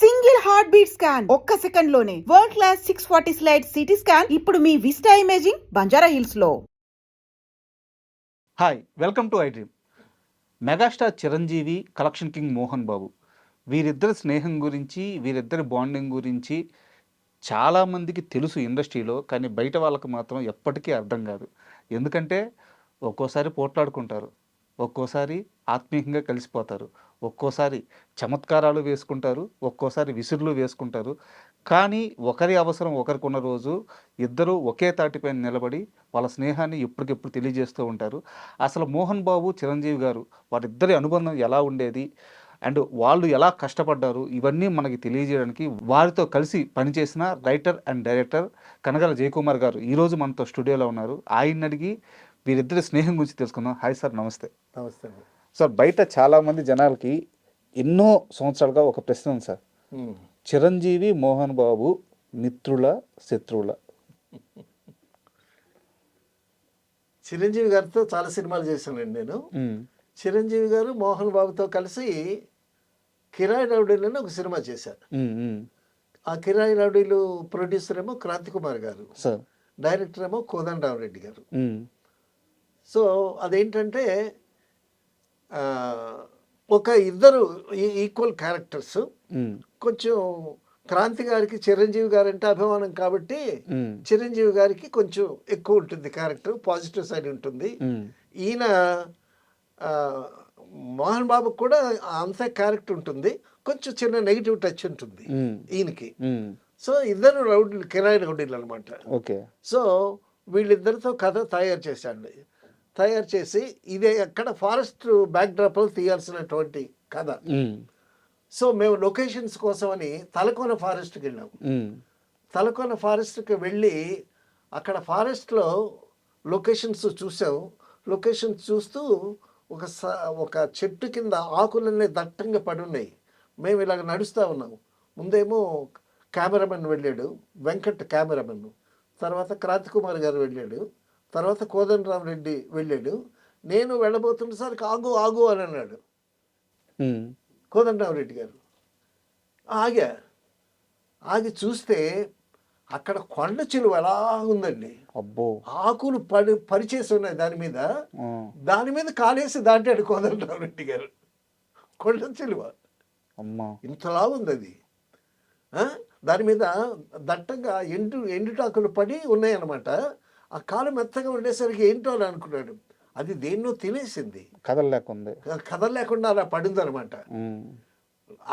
Single heart beat scan ఒక్క second లోనే world class 640 slice CT scan ఇప్పుడు మీ విస్టా ఇమేజింగ్ బంజారా హిల్స్ లో. Hi, welcome to iDream. Megastar Chiranjeevi, collection king Mohan Babu, వీరిద్దరి స్నేహం గురించి, వీరిద్దరి బాండింగ్ గురించి చాలామందికి తెలుసు ఇండస్ట్రీలో. కానీ బయట వాళ్ళకు మాత్రం ఎప్పటికీ అర్థం కాదు. ఎందుకంటే ఒక్కోసారి పోట్లాడుకుంటారు, ఒక్కోసారి ఆత్మీయంగా కలిసిపోతారు, ఒక్కోసారి చమత్కారాలు వేసుకుంటారు, ఒక్కోసారి విసురులు వేసుకుంటారు. కానీ ఒకరి అవసరం ఒకరికున్న రోజు ఇద్దరు ఒకే తాటిపైన నిలబడి వాళ్ళ స్నేహాన్ని ఎప్పటికెప్పుడు తెలియజేస్తూ ఉంటారు. అసలు మోహన్ బాబు, చిరంజీవి గారు వారిద్దరి అనుబంధం ఎలా ఉండేది అండ్ వాళ్ళు ఎలా కష్టపడ్డారు, ఇవన్నీ మనకి తెలియజేయడానికి వారితో కలిసి పనిచేసిన రైటర్ అండ్ డైరెక్టర్ కనగల జయకుమార్ గారు ఈరోజు మనతో స్టూడియోలో ఉన్నారు. ఆయన అడిగి వీరిద్దరి స్నేహం గురించి తెలుసుకుందాం. హాయ్ సార్, నమస్తే. నమస్తే. సార్, బయట చాలామంది జనాలకి ఎన్నో సంవత్సరాలుగా ఒక ప్రశ్న ఉంది సార్. చిరంజీవి, మోహన్ బాబు మిత్రుల, శత్రువుల? చిరంజీవి గారితో చాలా సినిమాలు చేశానండి నేను. చిరంజీవి గారు మోహన్ బాబుతో కలిసి కిరాయి రౌడీలు అని ఒక సినిమా చేశారు. ఆ కిరాయి రౌడీలు ప్రొడ్యూసర్ ఏమో క్రాంతి కుమార్ గారు, డైరెక్టర్ ఏమో కోదండరామరెడ్డి గారు. సో అదేంటంటే ఒక ఇద్దరు ఈక్వల్ క్యారెక్టర్స్. కొంచెం క్రాంతి గారికి చిరంజీవి గారు అంటే అభిమానం కాబట్టి చిరంజీవి గారికి కొంచెం ఎక్కువ ఉంటుంది క్యారెక్టర్, పాజిటివ్ సైడ్ ఉంటుంది. ఈయన మోహన్ బాబుకి కూడా అంతే క్యారెక్టర్ ఉంటుంది, కొంచెం చిన్న నెగిటివ్ టచ్ ఉంటుంది ఈయనకి. సో ఇద్దరు రౌడీలు, కిరాయి రౌడీలు అనమాట. ఓకే. సో వీళ్ళిద్దరితో కథ తయారు చేశాడు. తయారు చేసి ఇదే అక్కడ ఫారెస్ట్ బ్యాక్ డ్రాప్లో తీయాల్సినటువంటి కథ. సో మేము లొకేషన్స్ కోసమని తలకోన ఫారెస్ట్కి వెళ్ళాము. తలకోన ఫారెస్ట్కి వెళ్ళి అక్కడ ఫారెస్ట్లో లొకేషన్స్ చూసాము. లొకేషన్స్ చూస్తూ ఒక చెట్టు కింద ఆకులన్నీ దట్టంగా పడి ఉన్నాయి. మేము ఇలాగ నడుస్తూ ఉన్నాము. ముందేమో కెమెరామెన్ వెళ్ళాడు, వెంకట్ కెమెరామెన్, తర్వాత క్రాంతి కుమార్ గారు వెళ్ళాడు, తర్వాత కోదండరామరెడ్డి వెళ్ళాడు. నేను వెళ్ళబోతున్నసరికి ఆగు ఆగు అని అన్నాడు కోదండరామరెడ్డి గారు. ఆగి చూస్తే అక్కడ కొండ చిలువ ఎలా ఉందండి. అబ్బో, ఆకులు పరిచేసి ఉన్నాయి దాని మీద కాలేసి దాటాడు కోదండరామరెడ్డి గారు. కొండ చిలువ ఇంతలా ఉంది అది. దాని మీద దట్టంగా ఎండుటాకులు పడి ఉన్నాయన్నమాట. ఆ కాలు మెత్తగా ఉండేసరికి ఏంటో అని అనుకున్నాడు. అది దేన్నో తినేసింది, కదలలేకుండా అలా పడింది అనమాట.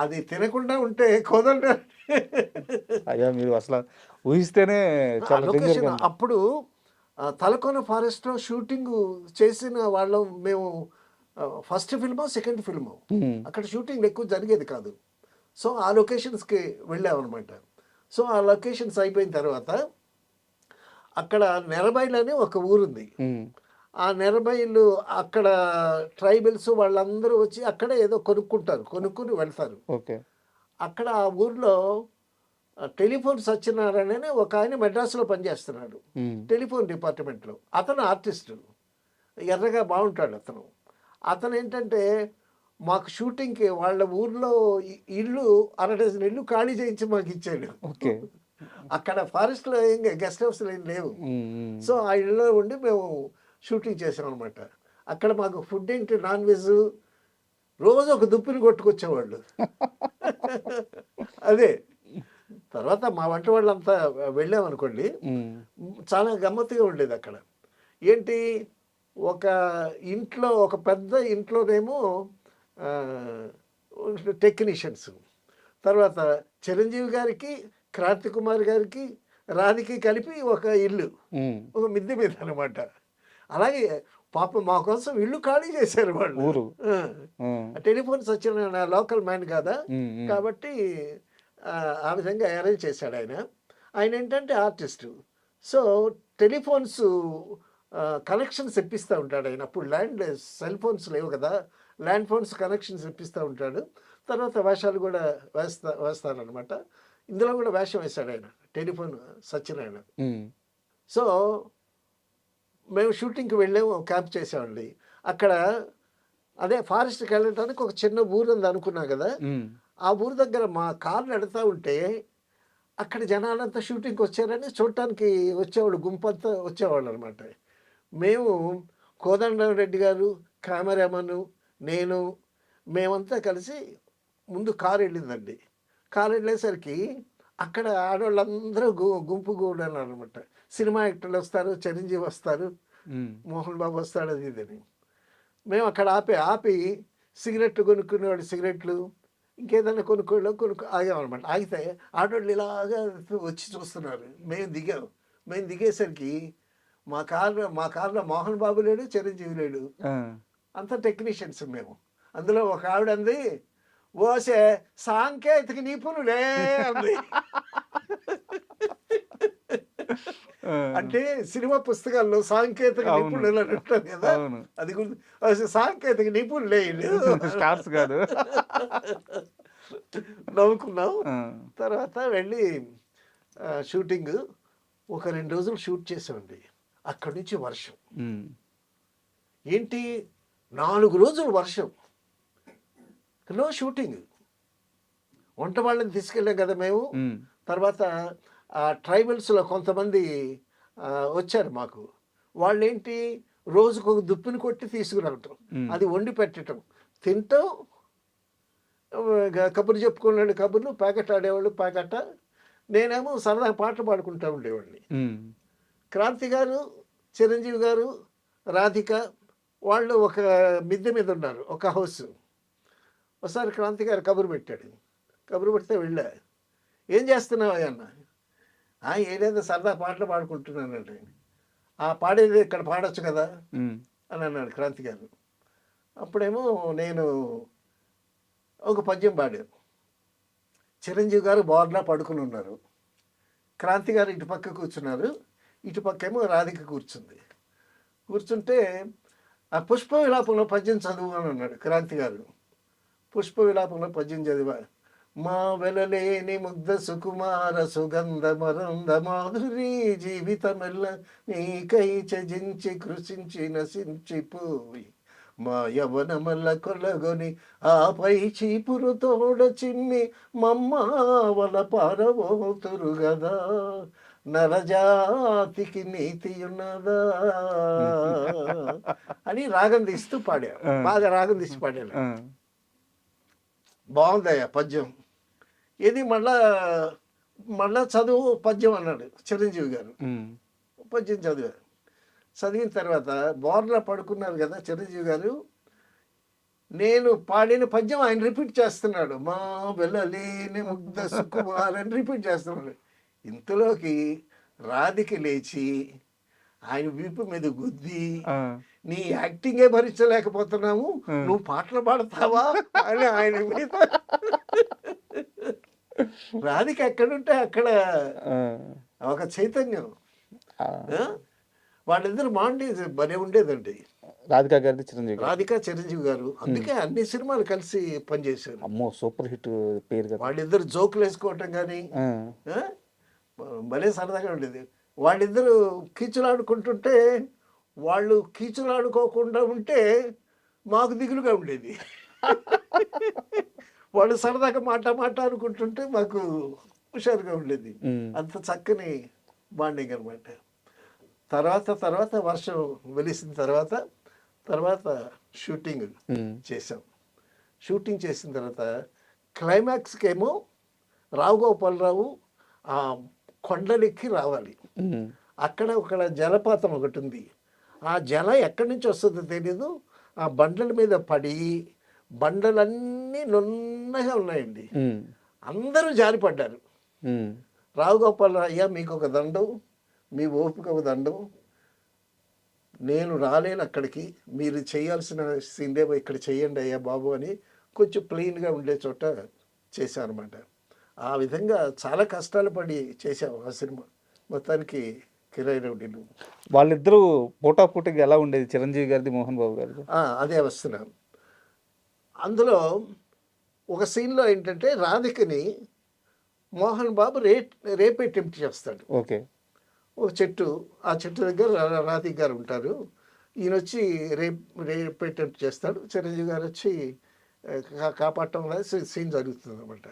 అది తినకుండా ఉంటే మీరు అసలు ఊహిస్తేనే లొకేషన్. అప్పుడు తలకోన ఫారెస్ట్లో షూటింగ్ చేసిన వాళ్ళం మేము. ఫస్ట్ ఫిల్మో సెకండ్ ఫిల్మో అక్కడ షూటింగ్ ఎక్కువ జరిగేది కాదు. సో ఆ లొకేషన్స్కి వెళ్ళామన్నమాట. సో ఆ లొకేషన్స్ అయిపోయిన తర్వాత అక్కడ నెరబైల్ అని ఒక ఊరుంది. ఆ నెరబైలు అక్కడ ట్రైబల్స్ వాళ్ళందరూ వచ్చి అక్కడ ఏదో కొనుక్కుని వెళ్తారు. అక్కడ ఆ ఊర్లో టెలిఫోన్ సత్యనారాయణ అని ఒక ఆయన మెడ్రాస్లో పనిచేస్తున్నాడు, టెలిఫోన్ డిపార్ట్మెంట్లో. అతను ఆర్టిస్టు, ఎర్రగా బాగుంటాడు అతను. అతను ఏంటంటే మాకు షూటింగ్కి వాళ్ళ ఊర్లో ఇల్లు 60 ఇల్లు ఖాళీ చేయించి మాకు ఇచ్చాడు. అక్కడ ఫారెస్ట్లో ఏం గెస్ట్ హౌస్లు ఏం లేవు. సో ఆ ఇళ్ళలో ఉండి మేము షూటింగ్ చేసాం అనమాట. అక్కడ మాకు ఫుడ్ ఏంటి, నాన్ వెజ్, రోజు ఒక దుప్పిని కొట్టుకొచ్చేవాళ్ళు. అదే తర్వాత మా వంట వాళ్ళంతా వెళ్ళామనుకోండి, చాలా గమ్మత్తుగా ఉండేది అక్కడ. ఏంటి, ఒక ఇంట్లో, ఒక పెద్ద ఇంట్లోనేమో టెక్నీషియన్స్, తర్వాత చిరంజీవి గారికి, క్రాంతి కుమార్ గారికి, రాధికి కలిపి ఒక ఇల్లు, ఒక మిద్దె మీద అనమాట. అలాగే పాపం మా కోసం ఇల్లు ఖాళీ చేశారు వాళ్ళు. టెలిఫోన్స్ వచ్చిన లోకల్ మ్యాన్ కదా కాబట్టి ఆ విధంగా అరేంజ్ చేశాడు ఆయన ఏంటంటే ఆర్టిస్టు. సో టెలిఫోన్స్ కనెక్షన్స్ ఇప్పిస్తూ ఉంటాడు ఆయన. అప్పుడు సెల్ ఫోన్స్ లేవు కదా, ల్యాండ్ ఫోన్స్ కనెక్షన్స్ ఇప్పిస్తూ ఉంటాడు. తర్వాత వేషాలు కూడా వేస్తారనమాట. ఇందులో కూడా వేషం వేశాడు ఆయన, టెలిఫోన్ సత్యనారాయణ. సో మేము షూటింగ్కి వెళ్ళాము, క్యాంప్ చేసామండి. అక్కడ అదే ఫారెస్ట్కి వెళ్ళడానికి ఒక చిన్న ఊరు ఉంది అనుకున్నా కదా, ఆ ఊరు దగ్గర మా కారు నడుతూ ఉంటే అక్కడ జనాలంతా షూటింగ్కి వచ్చారని చూడటానికి వచ్చేవాళ్ళు, గుంపంతా వచ్చేవాళ్ళు అనమాట. మేము కోదండరాం రెడ్డి గారు, కెమెరామను, నేను, మేమంతా కలిసి ముందు కారు వెళ్ళిందండి. కారు వెళ్ళేసరికి అక్కడ ఆడవాళ్ళందరూ గుంపు కూడాను అనమాట. సినిమా యాక్టర్లు వస్తారు, చిరంజీవి వస్తారు, మోహన్ బాబు వస్తాడు, అది ఇదని. మేము అక్కడ ఆపి సిగరెట్లు కొనుక్కునేవాడు సిగరెట్లు, ఇంకేదైనా ఆగామన్నమాట. ఆగితే ఆడవాళ్ళు ఇలాగా వచ్చి చూస్తున్నారు. మేము దిగేసరికి మా కార్లో మోహన్ బాబు లేడు, చిరంజీవి లేడు, అంతా టెక్నీషియన్స్ మేము. అందులో ఒక ఆవిడ అంది, ఓసే సాంకేతిక నిపుణులే అంది. అంటే సినిమా పుస్తకాల్లో సాంకేతిక నిపుణులు అని ఉంటారు కదా, అది గురించి సాంకేతిక నిపుణులే స్టార్స్ కాదు. నవ్వుకున్నాం. తర్వాత వెళ్ళి షూటింగ్ ఒక 2 రోజులు షూట్ చేసామండి. అక్కడి నుంచి వర్షం. ఏంటి 4 రోజులు వర్షం, నో షూటింగ్. వంట వాళ్ళని తీసుకెళ్ళాం కదా మేము. తర్వాత ట్రైబల్స్లో కొంతమంది వచ్చారు మాకు. వాళ్ళు ఏంటి, రోజుకు ఒక దుప్పిని కొట్టి తీసుకురావటం, అది వండి పెట్టడం, తింటాం, కబుర్లు చెప్పుకున్నాడు, కబుర్లు, ప్యాకెట్ ఆడేవాళ్ళు ప్యాకెట్. నేనేమో సరదా పాటలు పాడుకుంటూ ఉండేవాడిని. క్రాంతి గారు, చిరంజీవి గారు, రాధిక వాళ్ళు ఒక మిద్దె మీద ఉన్నారు, ఒక హౌస్. ఒకసారి క్రాంతి గారు కబురు పెట్టాడు. కబురు పెడితే వెళ్ళా. ఏం చేస్తున్నావు అన్న? ఏదైనా సరదా పాటలు పాడుకుంటున్నానండి. పాడేది ఇక్కడ పాడొచ్చు కదా అని అన్నాడు క్రాంతి గారు. అప్పుడేమో నేను ఒక పద్యం పాడాను. చిరంజీవి గారు బోర్లా పడుకుని ఉన్నారు, క్రాంతి గారు ఇటు పక్క కూర్చున్నారు, ఇటు పక్కేమో రాధిక కూర్చుంటే ఆ పుష్ప విలాపంలో పద్యం చదువు అని అన్నాడు క్రాంతి గారు. పుష్ప విలాపంలో పద్యం చదివా. మా వెలలేని ముగ్ధ సుకుమార సుగంధ మరంద మాధురి జీవితమెల్ల నీకై చజించి కృషించి నశించిపోయి మా యవనమల్ల కొలగొని ఆపై చీపురు తోడ చిమ్మి మమ్మావల పారబోతురు గదా, నరజాతికి నీతి ఉన్నదా అని రాగం తీస్తూ పాడా. బాగా రాగం తీసి పాడాను. బాగుందయ్యా పద్యం. ఇది మళ్ళా చదువు పద్యం అన్నాడు చిరంజీవి గారు. పద్యం చదివిన తర్వాత బోర్లా పడుకున్నారు కదా చిరంజీవి గారు. నేను పాడిన పద్యం ఆయన రిపీట్ చేస్తున్నాడు. మా వెళ్ళలేని ముగ్ధ సుకుమార్ అని రిపీట్ చేస్తున్నాడు. ఇంతలోకి రాధిక లేచి ఆయన వీపు మీద గుద్ది, నీ యాక్టింగే భరించలేకపోతున్నాము, నువ్వు పాటలు పాడతావా అని ఆయన మీద. రాధిక ఎక్కడుంటే అక్కడ ఒక చైతన్యం. వాళ్ళిద్దరు మాండి భలే ఉండేదండి, రాధిక చిరంజీవి గారు. అందుకే అన్ని సినిమాలు కలిసి పనిచేశారు. అమ్మో సూపర్ హిట్ పేరు. వాళ్ళిద్దరు జోకులు వేసుకోవటం కానీ భలే సరదాగా ఉండేది. వాళ్ళిద్దరు కీచులాడుకుంటుంటే వాళ్ళు కీచులాడుకోకుండా ఉంటే మాకు దిగులుగా ఉండేది. వాళ్ళు సరదాగా మాట అనుకుంటుంటే మాకు హుషారుగా ఉండేది. అంత చక్కని బాండింగ్ అనమాట. తర్వాత వర్షం వెలిసిన తర్వాత షూటింగ్ చేసాం. షూటింగ్ చేసిన తర్వాత క్లైమాక్స్కి ఏమో రావు గోపాలరావు ఆ కొండలెక్కి రావాలి. అక్కడ ఒక జలపాతం ఒకటి ఉంది. ఆ జలం ఎక్కడి నుంచి వస్తుందో తెలీదు. ఆ బండల మీద పడి బండలన్నీ నున్నగా ఉన్నాయండి. అందరూ జారిపడ్డారు. రావు గోపాలరావు, అయ్యా మీకు ఒక దండం, మీ ఓపిక ఒక దండం, నేను రాలేను అక్కడికి, మీరు చేయాల్సిన సీన్లేమో ఇక్కడ చేయండి అయ్యా బాబు అని కొంచెం ప్లెయిన్గా ఉండే చోట చేశానమాట. ఆ విధంగా చాలా కష్టాలు పడి చేసాము ఆ సినిమా. మొత్తానికి కిరాయి రౌడీలు. వాళ్ళిద్దరూ పోటాపోటీగా ఎలా ఉండేది, చిరంజీవి గారిది మోహన్ బాబు గారిది? అదే వస్తున్నాను. అందులో ఒక సీన్లో ఏంటంటే రాధికని మోహన్ బాబు రేప్ అటెంప్ట్ చేస్తాడు. ఓకే. ఒక చెట్టు, ఆ చెట్టు దగ్గర రాధిక గారు ఉంటారు. ఈయన వచ్చి రేప్ అటెంప్ట్ చేస్తాడు. చిరంజీవి గారు వచ్చి కాపాడటం అనేది సీన్ జరుగుతుంది అనమాట.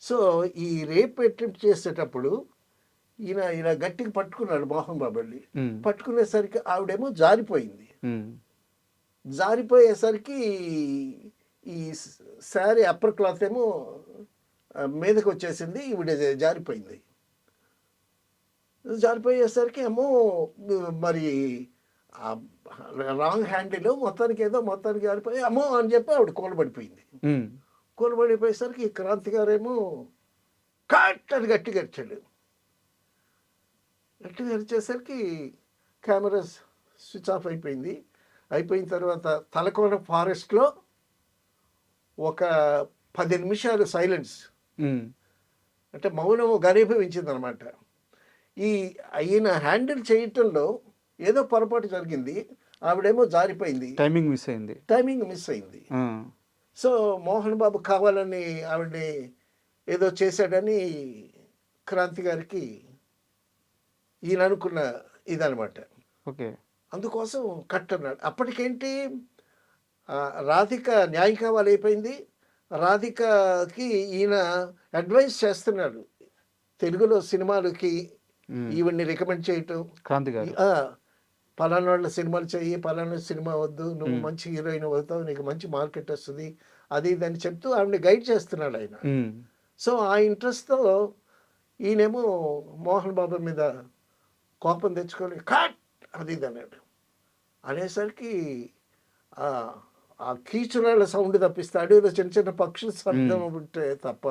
సో ఈ రేప్ అటెంప్ట్ చేసేటప్పుడు ఈయన గట్టిగా పట్టుకున్నాడు మోహన్ బాబు వెళ్ళి. పట్టుకునేసరికి ఆవిడేమో జారిపోయింది. జారిపోయేసరికి ఈ శారీ అప్పర్ క్లాత్ ఏమో మీదకి వచ్చేసింది, ఈవిడ జారిపోయింది. జారిపోయేసరికి ఏమో మరి రాంగ్ హ్యాండిల్ మొత్తానికి జారిపోయి అమ్మో అని చెప్పి ఆవిడ కూలబడిపోయింది. కూలబడిపోయేసరికి ఈ క్రాంతి గారేమో కట్ అని గట్టిగా అరిచాడు. గట్టిగా అరిచేసరికి కెమెరా స్విచ్ ఆఫ్ అయిపోయింది. అయిపోయిన తర్వాత తలకోన ఫారెస్ట్లో ఒక 10 నిమిషాలు సైలెన్స్, అంటే మౌనము ఘనీభవించింది అనమాట. ఈయన హ్యాండిల్ చేయటంలో ఏదో పొరపాటు జరిగింది, ఆవిడేమో జారిపోయింది, టైమింగ్ మిస్ అయింది. సో మోహన్ బాబు కావాలని ఆవిడని ఏదో చేశాడని క్రాంతి గారికి ఈయన అనుకున్న ఇదనమాట. ఓకే, అందుకోసం కట్ అన్నాడు. అప్పటికేంటి రాధిక న్యాయం కావాలైపోయింది. రాధికకి ఈయన అడ్వైస్ చేస్తున్నాడు, తెలుగులో సినిమాలకి ఈవిడ్ని రికమెండ్ చేయటం. క్రాంతి గారు పలానా వాళ్ళ సినిమాలు చెయ్యి, పలానా సినిమా వద్దు, నువ్వు మంచి హీరోయిన్ అవుతావు, నీకు మంచి మార్కెట్ వస్తుంది, అది ఇదని చెప్తూ ఆవిడని గైడ్ చేస్తున్నాడు ఆయన. సో ఆ ఇంట్రెస్ట్తో ఈయనేమో మోహన్ బాబు మీద కోపం తెచ్చుకొని కట్ అది ఇది అన్నాడు. అనేసరికి ఆ కీచురాళ్ళ సౌండ్ తప్పిస్తాడు, ఏదో చిన్న చిన్న పక్షుల శబ్దం ఉంటే తప్ప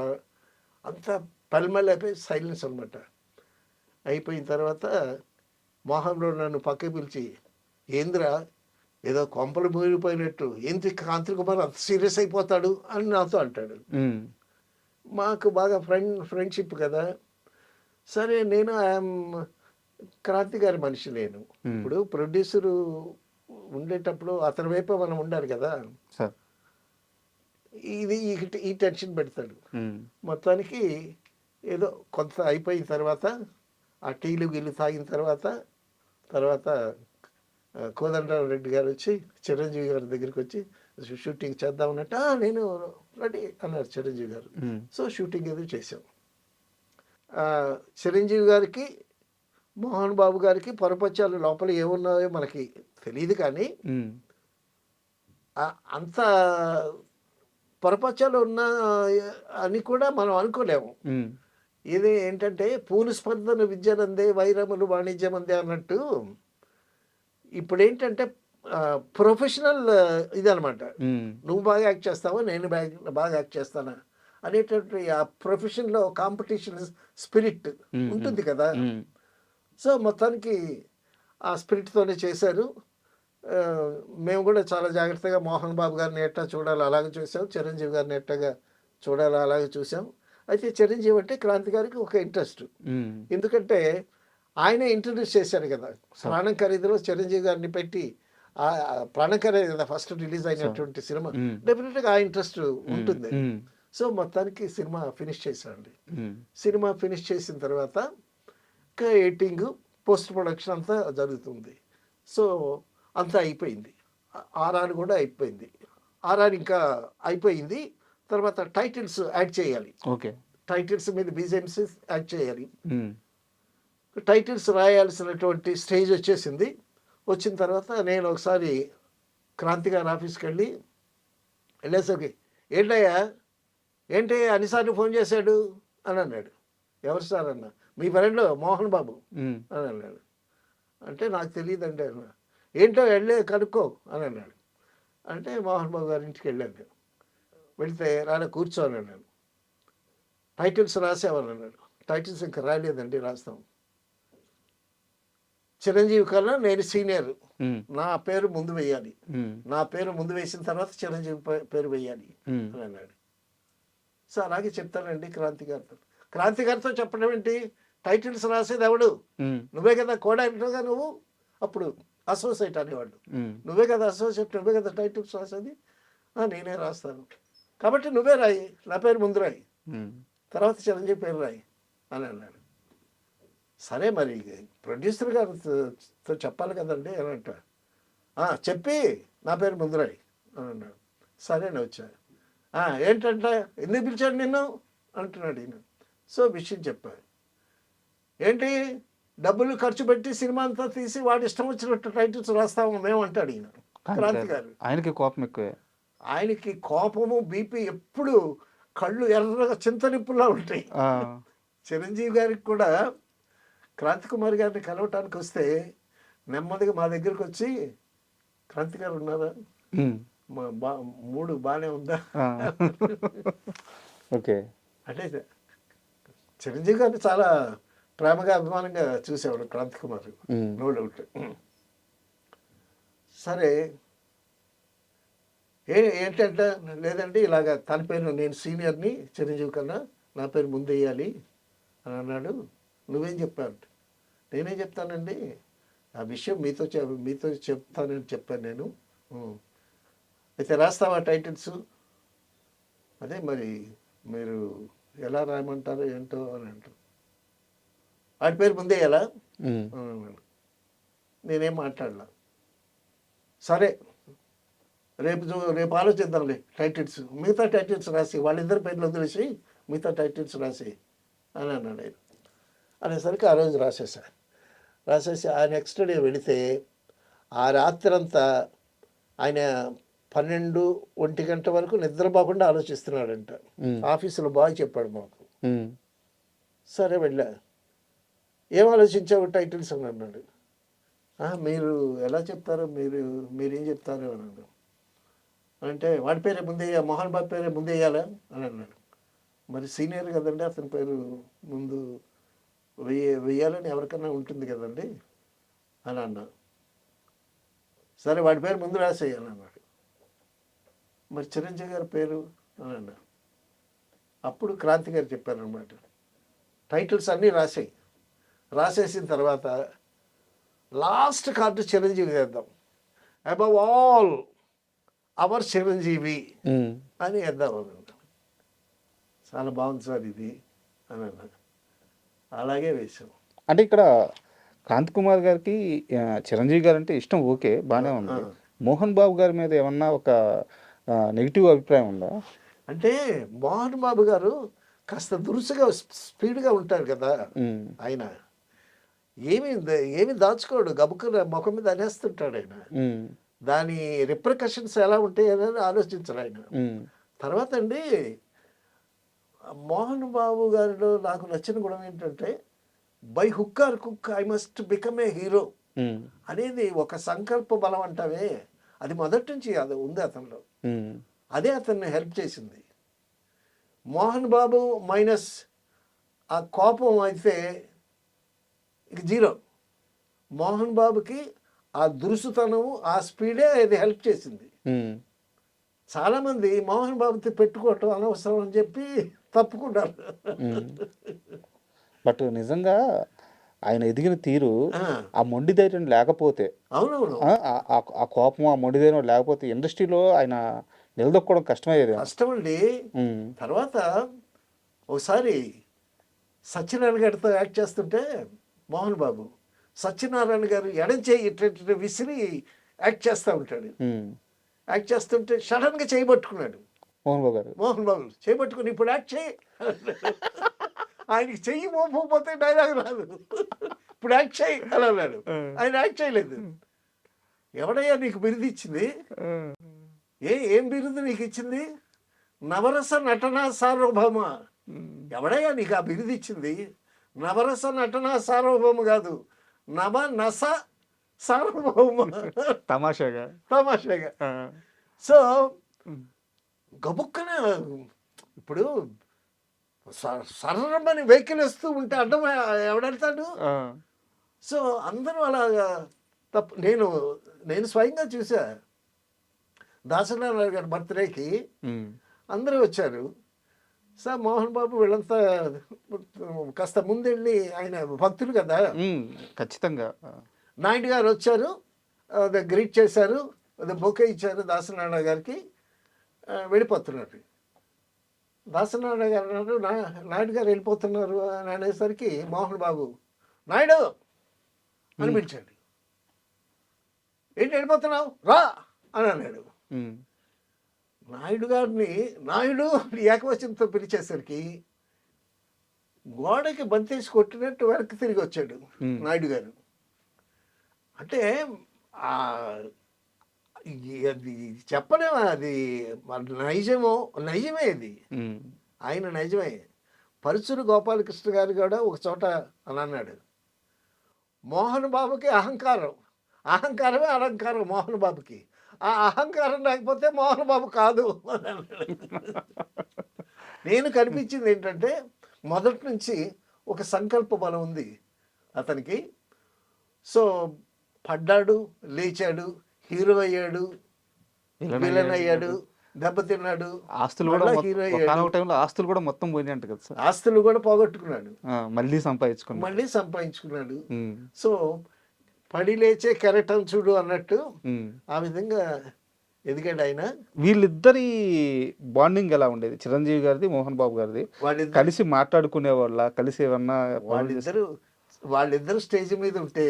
అంతా పల్మల్ అయిపోయి సైలెన్స్ అనమాట. అయిపోయిన తర్వాత మోహన్ రావు నన్ను పక్కకి పిలిచి, ఏంద్రా ఏదో కొంపలు మూగిపోయినట్టు ఏంటి కాంతి కుమార్ అంత సీరియస్ అయిపోతాడు అని నాతో అంటాడు. మాకు బాగా ఫ్రెండ్షిప్ కదా. సరే, నేను ఐఎమ్ క్రాంతి గారి మనిషి. నేను ఇప్పుడు ప్రొడ్యూసరు ఉండేటప్పుడు అతని వైపు మనం ఉండాలి కదా. ఇది ఈ టెన్షన్ పెడతాడు. మొత్తానికి ఏదో కొంత అయిపోయిన తర్వాత ఆ టీలు గిల్లు తాగిన తర్వాత కోదండరావు రెడ్డి గారు వచ్చి చిరంజీవి గారి దగ్గరికి వచ్చి షూటింగ్ చేద్దామన్నట్టు నేను రెడీ అన్నారు చిరంజీవి గారు. సో షూటింగ్ ఏదో చేసాం. చిరంజీవి గారికి మోహన్ బాబు గారికి పొరపచ్చాలు లోపల ఏమున్నాయో మనకి తెలియదు, కానీ అంత పొరపచ్చాలు ఉన్నా అని కూడా మనం అనుకోలేము. ఇది ఏంటంటే పూలు స్పర్ధను విద్యనందే వైరములు వాణిజ్యమందే అన్నట్టు ఇప్పుడు ఏంటంటే ప్రొఫెషనల్ ఇదనమాట. నువ్వు బాగా యాక్ట్ చేస్తావా, నేను బాగా యాక్ట్ చేస్తానా అనేటటువంటి ఆ ప్రొఫెషన్లో కాంపిటీషన్ స్పిరిట్ ఉంటుంది కదా. సో మొత్తానికి ఆ స్పిరిట్తోనే చేశారు. మేము కూడా చాలా జాగ్రత్తగా మోహన్ బాబు గారిని ఎట్టా చూడాలి అలాగే చూసాం, చిరంజీవి గారిని ఎట్టగా చూడాలి అలాగే చూసాం. అయితే చిరంజీవి అంటే క్రాంతి గారికి ఒక ఇంట్రెస్ట్, ఎందుకంటే ఆయనే ఇంట్రడ్యూస్ చేశారు కదా. ప్రాణం ఖరీదులో చిరంజీవి గారిని పెట్టి, ప్రాణం ఖరీదు కదా ఫస్ట్ రిలీజ్ అయినటువంటి సినిమా, డెఫినెట్గా ఆ ఇంట్రెస్ట్ ఉంటుంది. సో మొత్తానికి సినిమా ఫినిష్ చేశారండి. సినిమా ఫినిష్ చేసిన తర్వాత ఇంకా ఎడిటింగ్, పోస్ట్ ప్రొడక్షన్ అంతా జరుగుతుంది. సో అంతా అయిపోయింది. ఆర్ఆర్ కూడా అయిపోయింది. ఆర్ఆర్ ఇంకా అయిపోయింది. తర్వాత టైటిల్స్ యాడ్ చేయాలి. ఓకే, టైటిల్స్ మీద బీజేఎంసీ యాడ్ చేయాలి. టైటిల్స్ రాయాల్సినటువంటి స్టేజ్ వచ్చేసింది. వచ్చిన తర్వాత నేను ఒకసారి క్రాంతి గారి ఆఫీస్కి వెళ్ళేసరికి, ఏంటి అన్నిసార్లు ఫోన్ చేశాడు అని అన్నాడు. ఎవరు సార్ అన్న? మీ ఫ్రెండ్ మోహన్ బాబు అని అన్నాడు. అంటే నాకు తెలియదండి అన్న. ఏంటో వెళ్ళే కనుక్కో అని అన్నాడు. అంటే మోహన్ బాబు గారి ఇంటికి వెళ్ళాను. వెళ్తే రాలే కూర్చో అని అన్నాడు. టైటిల్స్ రాసావని అన్నాడు. టైటిల్స్ ఇంకా రాలేదండి, రాస్తాం. చిరంజీవి కన్నా నేను సీనియర్, నా పేరు ముందు వేయాలి, నా పేరు ముందు వేసిన తర్వాత చిరంజీవి పేరు వేయాలి అని అన్నాడు. సో అలాగే చెప్తానండి క్రాంతి గారితో. క్రాంతి గారితో చెప్పడం ఏంటి, టైటిల్స్ రాసేది ఎవడు? నువ్వే కదా, కోడైరెక్టర్గా నువ్వు అప్పుడు అసోసియేట్ అనేవాడు, నువ్వే కదా అసోసియేట్, నువ్వే కదా టైటిల్స్ రాసేది. నేనే రాస్తాను కాబట్టి నువ్వే రాయి, నా పేరు ముందు రాయి, తర్వాత చిరంజీవి పేరు రాయి అని అన్నాడు. సరే మరి ప్రొడ్యూసర్ గారితో చెప్పాలి కదండి అని చెప్పి నా పేరు ముందు రాయి అని అన్నాడు. సరే అని వచ్చా. ఏంటంటే ఎందుకు పిలిచాడు నిన్ను అంటున్నాడు ఈయన. సో విషయం చెప్పారు. ఏంటి డబ్బులు ఖర్చు పెట్టి సినిమా అంతా తీసి వాడి ఇష్టం వచ్చినట్టు టైటిల్స్ రాస్తాము మేము అంటాడు ఈయన క్రాంతి గారు. ఆయనకి కోపం ఎక్కువే. ఆయనకి కోపము బీపీ ఎప్పుడు కళ్ళు ఎర్రగా చింతనిప్పులా ఉంటాయి. చిరంజీవి గారికి కూడా క్రాంతి కుమార్ గారిని కలవటానికి వస్తే నెమ్మదిగా మా దగ్గరికి వచ్చి, క్రాంతి గారు ఉన్నారా, మూడు బాగానే ఉందా ఓకే. అంటే చిరంజీవి గారిని చాలా ప్రేమగా అభిమానంగా చూసేవాడు క్రాంతి కుమార్, నో డౌట్. సరే ఏంటంటే లేదండి ఇలాగ తన పేరు నేను సీనియర్ని చిరంజీవి కన్నా, నా పేరు ముందు వేయాలి అని అన్నాడు. నువ్వేం చెప్పావు? నేనేం చెప్తానండి, ఆ విషయం మీతో చెప్తానని చెప్పాను నేను. అయితే రాస్తావా టైటిల్స్? అదే మరి మీరు ఎలా రాయమంటారో ఏంటో అని అంటారు. వాడి పేరు ముందే ఎలా నేనేం మాట్లాడలా. సరే రేపు ఆలోచిద్దాంలే టైటిల్స్, మిగతా టైటిల్స్ రాసి వాళ్ళిద్దరి పేర్లు వదిలేసి మిగతా టైటిల్స్ రాసి అని అన్నాడు ఆయన. అనేసరికి ఆ రోజు రాసేసి ఆ నెక్స్ట్ డే వెళితే ఆ రాత్రంతా ఆయన 12-1 గంట వరకు నిద్రపోకుండా ఆలోచిస్తున్నాడంట. ఆఫీసులో బాయ్ చెప్పాడు మాకు. సరే వెళ్ళా. ఏం ఆలోచించావు టైటిల్స్ అని అన్నాడు. మీరు ఎలా చెప్తారో మీరేం చెప్తారో అని అన్నాడు. అంటే వాడి పేరే ముందే, మోహన్ బాబు పేరే ముందే వేయాలా అని అన్నాడు. మరి సీనియర్ కదండి, అతని పేరు ముందు వేయాలని ఎవరికన్నా ఉంటుంది కదండి అని అన్నా. సరే వాడి పేరు ముందు రాసేయాలి అన్నాడు. మరి చిరంజీవి గారి పేరు అని అన్నా. అప్పుడు క్రాంతి గారు చెప్పారనమాట, టైటిల్స్ అన్నీ రాసేసిన తర్వాత లాస్ట్ కార్డు చిరంజీవి వేద్దాం, అబవ్ ఆల్ అవర్ చిరంజీవి అని వేద్దాం అన్నాడు. చాలా బాగుంది సార్ ఇది అని అన్నాడు. అలాగే వేసాం. అంటే ఇక్కడ కాంత్ కుమార్ గారికి చిరంజీవి గారు అంటే ఇష్టం, ఓకే బాగానే ఉంది. మోహన్ బాబు గారి మీద ఏమన్నా ఒక నెగిటివ్ అభిప్రాయం ఉందా? అంటే మోహన్ బాబు గారు కాస్త దురుసుగా స్పీడ్గా ఉంటారు కదా ఆయన. ఏమి దాచుకోడు, గబుక్కున ముఖం మీద అనేస్తుంటాడు ఆయన. దాని రిప్రికషన్స్ ఎలా ఉంటాయి అని ఆలోచించరు ఆయన. తర్వాత అండి మోహన్ బాబు గారిలో నాకు నచ్చిన గుణం ఏంటంటే, by hook are cook I must become a hero అనేది ఒక సంకల్ప బలం అంటావే, అది మొదటి నుంచి అది ఉంది అతనిలో. అదే అతన్ని హెల్ప్ చేసింది. మోహన్ బాబు మైనస్ ఆ కోపం అయితే ఇక జీరో. మోహన్ బాబుకి ఆ దురుసుతనము, ఆ స్పీడే అది హెల్ప్ చేసింది. చాలామంది మోహన్ బాబుతో పెట్టుకోవటం అనవసరం అని చెప్పి తప్పుకుంటారు. బట్ నిజంగా ఆయన ఎదిగిన తీరు, ఆ మొండి ధైర్యం లేకపోతే, అవునవును ఆ కోపం ఆ మొండి ధైర్యం లేకపోతే ఇండస్ట్రీలో ఆయన నిలదొక్కడం కష్టమయ్యేది. కష్టమండి. తర్వాత ఒకసారి సత్యనారాయణ గారితో యాక్ట్ చేస్తుంటే మోహన్ బాబు సత్యనారాయణ గారు ఎడం చేయి ఇట్లా విసిరి యాక్ట్ చేస్తూ ఉంటాడు. యాక్ట్ చేస్తుంటే సడన్గా చేయబట్టుకున్నాడు మోహన్ బాబు చేయబట్టుకుని, ఇప్పుడు యాక్ట్ చేయి. ఆయనకి చెయ్యి మోపకపోతే డైలాగ్ రాదు. ఇప్పుడు యాక్ట్ చేయి అని అన్నాడు. ఆయన యాక్ట్ చేయలేదు. ఎవడయ్యా నీకు బిరుదు ఇచ్చింది? ఏం బిరుదు నీకు ఇచ్చింది? నవరస నటనా సార్వభౌమ. ఎవడయ్యా నీకు ఆ బిరుదు ఇచ్చింది? నవరస నటనా సార్వభౌమ కాదు, నవనస సార్వభౌమ. తమాషాగా. సో గబుక్కన ఇప్పుడు సర్రమని వెహికల్ వస్తూ ఉంటే అడ్డం ఎవడెళ్తాడు? సో అందరూ అలాగా తప్పు. నేను స్వయంగా చూసా. దాసనారాయణ గారి బర్త్డేకి అందరూ వచ్చారు. సార్ మోహన్ బాబు వీళ్ళంతా కాస్త ముందెళ్ళి, ఆయన భక్తులు కదా ఖచ్చితంగా. నాయుడు గారు వచ్చారు, గ్రీట్ చేశారు, బొకే ఇచ్చారు దాసనారాయణ గారికి, వెళ్ళిపోతున్నారు. దాసనారాయణ గారు అన్నారు, నాయుడు గారు వెళ్ళిపోతున్నారు అని అనేసరికి మోహన్ బాబు నాయుడు అని పిలిచాడు. ఏంటి వెళ్ళిపోతున్నావు రా అని అన్నాడు. నాయుడు గారిని నాయుడు ఏకవచనంతో పిలిచేసరికి గోడకి బంతేసి కొట్టినట్టు వెనక్కి తిరిగి వచ్చాడు నాయుడు గారు. అంటే అది చెప్పలేమా, అది నైజమే అది, ఆయన నైజమే. పరుచూరు గోపాలకృష్ణ గారు కూడా ఒక చోట అని అన్నాడు, మోహన్ బాబుకి అహంకారమే అలంకారం మోహన్ బాబుకి, ఆ అహంకారం లేకపోతే మోహన్ బాబు కాదు అని అన్నాడు. నేను కనిపించింది ఏంటంటే మొదటి నుంచి ఒక సంకల్ప బలం ఉంది అతనికి. సో పడ్డాడు, లేచాడు, హీరో అయ్యాడు, విలన్ అయ్యాడు, దెబ్బతిన్నాడు, ఆస్తులు కూడా హీరో అయ్యాడు. టైంలో ఆస్తులు కూడా మొత్తం పోయినట్టు కదా సార్. ఆస్తులు కూడా పోగొట్టుకున్నాడు, మళ్ళీ సంపాదించుకున్నాడు. సో పడి లేచే కెరటం చూడు అన్నట్టు ఆ విధంగా ఎదిగాడు ఆయన. వీళ్ళిద్దరి బాండింగ్ ఎలా ఉండేది, చిరంజీవి గారిది మోహన్ బాబు గారిది? కలిసి మాట్లాడుకునే వాళ్ళ, కలిసి ఏమన్నా? వాళ్ళిద్దరు స్టేజ్ మీద ఉంటే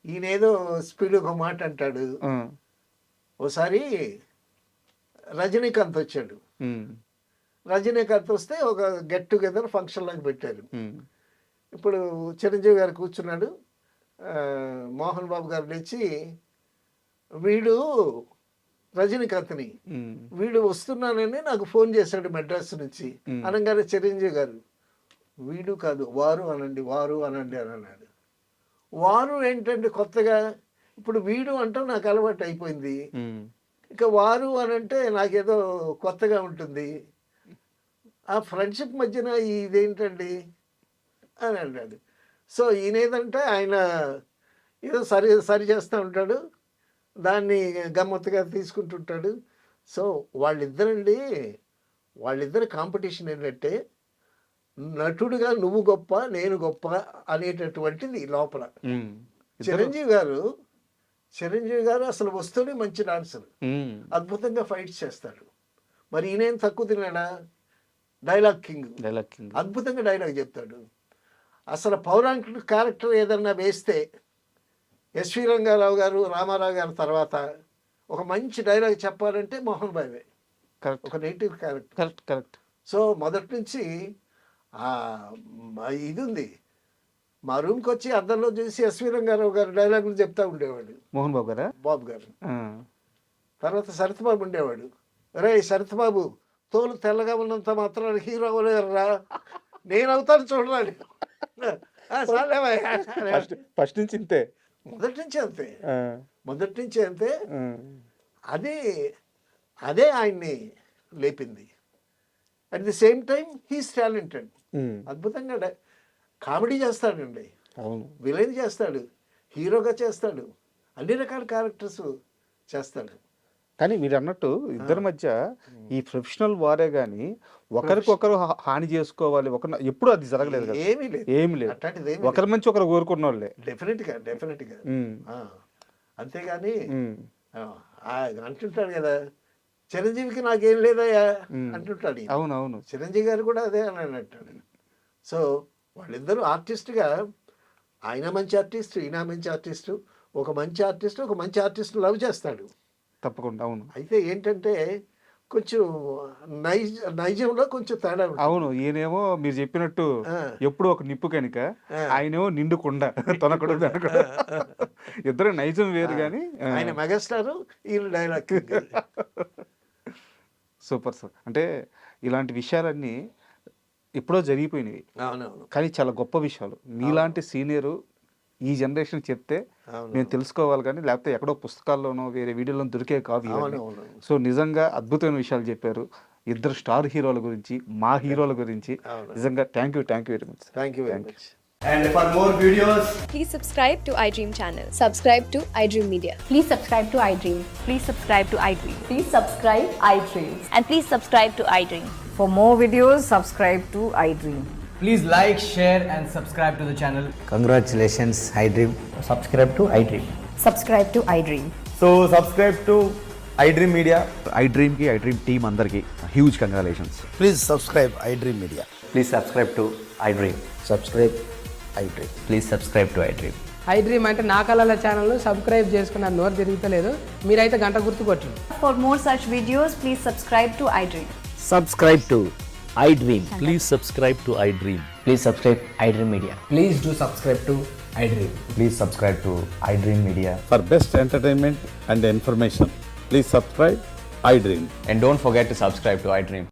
ఈయనేదో స్పీడ్ ఒక మాట అంటాడు. ఓసారి రజనీకాంత్ వచ్చాడు, రజనీకాంత్ వస్తే ఒక గెట్ టుగెదర్ ఫంక్షన్ లాగా పెట్టారు. ఇప్పుడు చిరంజీవి గారు కూర్చున్నాడు, మోహన్ బాబు గారు లేచి వీడు రజనీకాంత్ని, వీడు వస్తున్నానని నాకు ఫోన్ చేశాడు మెడ్రాస్ నుంచి అనగానే చిరంజీవి గారు వీడు కాదు వారు అనండి అని అన్నాడు. వారు ఏంటంటే కొత్తగా, ఇప్పుడు వీడు అంటే నాకు అలవాటు అయిపోయింది, ఇక వారు అనంటే నాకేదో కొత్తగా ఉంటుంది. ఆ ఫ్రెండ్షిప్ మధ్యన ఇదేంటండి అని అన్నాడు. సో ఈయనేదంటే ఆయన ఏదో సరి చేస్తూ ఉంటాడు, దాన్ని గమ్మత్తుగా తీసుకుంటుంటాడు. సో వాళ్ళిద్దరి కాంపిటీషన్ ఏంటంటే నటుడుగా నువ్వు గొప్ప నేను గొప్ప అనేటటువంటిది లోపల. చిరంజీవి గారు అసలు వస్తూనే మంచి డాన్సర్, అద్భుతంగా ఫైట్స్ చేస్తాడు. మరి ఈయనేం తక్కువ తిన్నాడా? డైలాగ్ కింగ్, అద్భుతంగా డైలాగ్ చెప్తాడు. అసలు పౌరాణిక క్యారెక్టర్ ఏదన్నా వేస్తే ఎస్వి రంగారావు గారు, రామారావు గారి తర్వాత ఒక మంచి డైలాగ్ చెప్పాలంటే మోహన్ బాబే ఒక నెగిటివ్ క్యారెక్టర్. కరెక్ట్. సో మొదటి నుంచి ఇది ఉంది. మా రూమ్కి వచ్చి అద్దంలో చూసి ఎస్వి రంగారావు గారు డైలాగులు చెప్తా ఉండేవాడు మోహన్ బాబు గారు. తర్వాత శరత్ బాబు ఉండేవాడు, రే శరత్ బాబు తోలు తెల్లగా ఉన్నంత మాత్రం హీరో అవ్వలేరురా, నేను అవుతాను చూడాలి. ఫస్ట్ నుంచి ఇంతే, మొదటి నుంచి అంతే. అదే ఆయన్ని లేపింది. At the same time he's talented, అద్భుతంగా కామెడీ చేస్తాడండి, విలన్ చేస్తాడు, హీరోగా చేస్తాడు, అన్ని రకాల క్యారెక్టర్స్ చేస్తాడు. కానీ మీరు అన్నట్టు ఇద్దరి మధ్య ఈ ప్రొఫెషనల్ వారే గానీ ఒకరికొకరు హాని చేసుకోవాలి ఎప్పుడు అది జరగలేదు కదా. ఏమీ లేదు, ఒకరి మంచి ఒకరు కోరుకున్న వాళ్ళే. డెఫినెట్ గా అంతేగాని అంటుంటాడు కదా, చిరంజీవికి నాకేం లేదయ్యా అంటుంటాడు. అవునవును, చిరంజీవి గారు కూడా అదే అని అంటాడు. సో వాళ్ళిద్దరూ ఆర్టిస్ట్గా, ఆయన మంచి ఆర్టిస్ట్, ఈయన మంచి ఆర్టిస్టు. ఒక మంచి ఆర్టిస్ట్ లవ్ చేస్తాడు తప్పకుండా. అవును, అయితే ఏంటంటే కొంచెం నైజంలో కొంచెం తేడా. అవును, ఈయనేమో మీరు చెప్పినట్టు ఎప్పుడు ఒక నిప్పు కనుక, ఆయనేమో నిండుకుండ తొనకడు. ఇద్దరు నైజం వేరు కానీ ఆయన మెగాస్టార్, ఈయన డైలాగ్. Super sir. అంటే ఇలాంటి విషయాలన్నీ ఎప్పుడో జరిగిపోయినవి, కానీ చాలా గొప్ప విషయాలు. మీలాంటి సీనియరు ఈ జనరేషన్ చెప్తే మేము తెలుసుకోవాలి, కానీ లేకపోతే ఎక్కడో పుస్తకాల్లోనో వేరే వీడియోలో దొరికే కాదు. సో నిజంగా అద్భుతమైన విషయాలు చెప్పారు. ఇద్దరు స్టార్ హీరోల గురించి, మా హీరోల గురించి నిజంగా thank you very much. Thank you very much. And for more videos, please subscribe to iDream channel. Subscribe to iDream Media. Please subscribe to iDream. Please subscribe to iDream. Please subscribe iDream. And please subscribe to iDream. For more videos, subscribe to iDream. please like, share and subscribe to the channel. Congratulations, iDream. Subscribe to iDream. Subscribe to iDream. So subscribe to iDream Media. iDream ki iDream team andarki huge congratulations. Please subscribe iDream Media. Please subscribe to iDream. Subscribe iDream. Please subscribe to iDream. I dream అంటే నా కళల channel subscribe చేసుకున్న నోరు తిరుగుతలేదు. మీరైతే గంట గుర్తు కొట్టండి. For more such videos, please subscribe to iDream. Subscribe to iDream. Please subscribe to iDream. Please subscribe iDream Media. Please do subscribe to iDream. Please subscribe to iDream Media. For best entertainment and information, please subscribe iDream. And don't forget to subscribe to iDream.